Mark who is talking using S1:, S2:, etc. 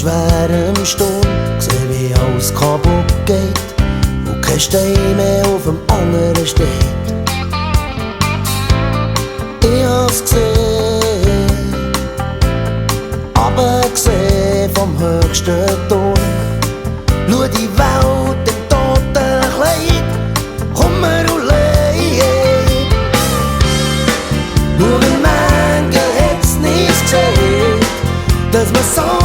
S1: schweren Sturm gesehen, wie alles kaputt geht und kein Stein mehr auf dem anderen steht. Ich hab's gesehen, abgesehen vom höchsten Turm. Schau die Welt im toten Kleid, Kummer und Leid. Nur ein Mängel hat's nicht gesehen, dass man so